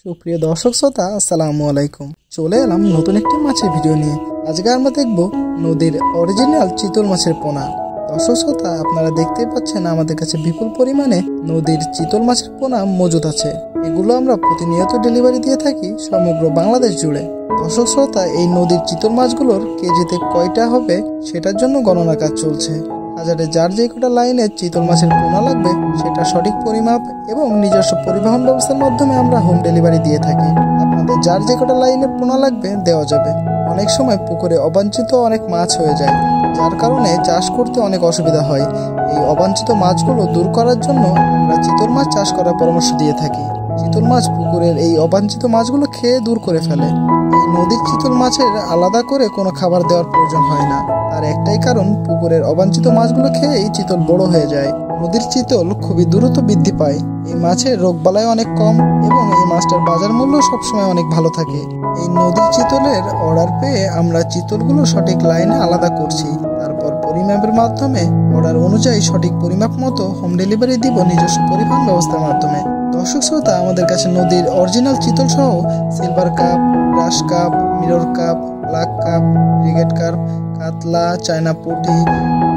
সুপ্রিয় দর্শক শ্রোতা, আসসালামু আলাইকুম। চলে এলাম নতুন একটি মাছের ভিডিও নিয়ে। আজকে আমরা দেখব নদীর অরিজিনাল চিতল মাছের পোনা। দর্শক শ্রোতা, আপনারা দেখতেই পাচ্ছেন আমাদের কাছে বিপুল পরিমাণে নদীর চিতল মাছের পোনা মজুদ আছে। এগুলো আমরা প্রতিনিয়ত ডেলিভারি দিয়ে থাকি সমগ্র বাংলাদেশ জুড়ে। দর্শক শ্রোতা, এই নদীর চিতল মাছগুলোর কেজিতে কয়টা হবে সেটার জন্য গণনা কাজ চলছে। বাজারে যার যে কটা লাইনে চিতল মাছের পোনা লাগবে সেটা সঠিক পরিমাপ এবং নিজস্ব পরিবহন ব্যবস্থার মাধ্যমে আমরা হোম ডেলিভারি দিয়ে থাকি। আপনাদের যার যে কটা লাইনে পোনা লাগবে দেওয়া যাবে। অনেক সময় পুকুরে অবাঞ্ছিত অনেক মাছ হয়ে যায়, যার কারণে চাষ করতে অনেক অসুবিধা হয়। এই অবাঞ্ছিত মাছগুলো দূর করার জন্য আমরা চিতল মাছ চাষ করার পরামর্শ দিয়ে থাকি। চিতল মাছ পুকুরের এই অবাঞ্ছিত মাছগুলো খেয়ে দূর করে ফেলে। এই নদীর চিতল মাছের আলাদা করে কোনো খাবার দেওয়ার প্রয়োজন হয় না। তার একটাই কারণ, পুকুরের অবাঞ্ছিত মাছগুলো খেয়েই চিতল বড় হয়ে যায়। নদীর চিতল খুবই দ্রুত বৃদ্ধি পায়। এই মাছের রোগবালাই অনেক কম এবং এই মাছটার বাজার মূল্য সবসময় অনেক ভালো থাকে। এই নদীর চিতলের অর্ডার পেয়ে আমরা চিতলগুলো সঠিক লাইনে আলাদা করছি। তারপর পরিমাপের মাধ্যমে অর্ডার অনুযায়ী সঠিক পরিমাপ মতো হোম ডেলিভারি দিব নিজস্ব পরিবহন ব্যবস্থার মাধ্যমে। দর্শক শ্রোতা, আমাদের কাছে নদীর অরিজিনাল চিতল সহ সিলভার কাপ, গ্রাস cup, mirror cup, black cup, brigade carp, কাতলা, চায়না পুঁটি,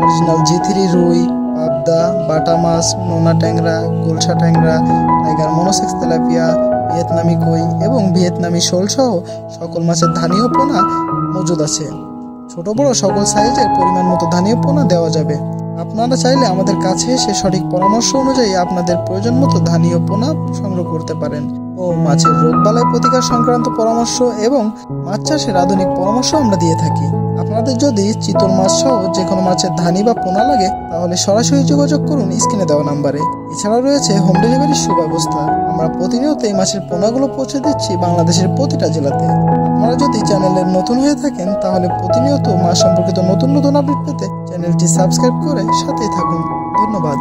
অরিজিনাল জি3 রুই, পাবদা, বাটা মাছ, নোনা ট্যাংরা, গোলসা ট্যাংরা, টাইগার মনোসেক্স তেলাপিয়া, ভিয়েতনামি কই এবং ভিয়েতনামি শোল সহ সকল মাছের ধানীয় পোনা মজুদ আছে। ছোট বড় সকল সাইজের পরিমাণ মতো ধানীয় পোনা দেওয়া যাবে। আপনারা চাইলে আমাদের কাছে এসে সঠিক পরামর্শ অনুযায়ী আপনাদের প্রয়োজন মতো ধানীয় পোনা সংগ্রহ করতে পারেন ও মাছের রোগবালাই প্রতিকার সংক্রান্ত পরামর্শ এবং মাছ চাষের আধুনিক পরামর্শ আমরা দিয়ে থাকি। আপনাদের যদি চিতল মাছ সহ যে কোনো মাছের ধানি বা পোনা লাগে তাহলে সরাসরি যোগাযোগ করুন স্ক্রিনে দেওয়া নাম্বারে। এছাড়াও রয়েছে হোম ডেলিভারির সুব্যবস্থা। আমরা প্রতিনিয়ত এই মাছের পোনাগুলো পৌঁছে দিচ্ছি বাংলাদেশের প্রতিটা জেলাতে। আপনারা যদি চ্যানেলের নতুন হয়ে থাকেন তাহলে প্রতিনিয়ত মাছ সম্পর্কিত নতুন নতুন আপডেট পেতে চ্যানেলটি সাবস্ক্রাইব করে সাথেই থাকুন। ধন্যবাদ।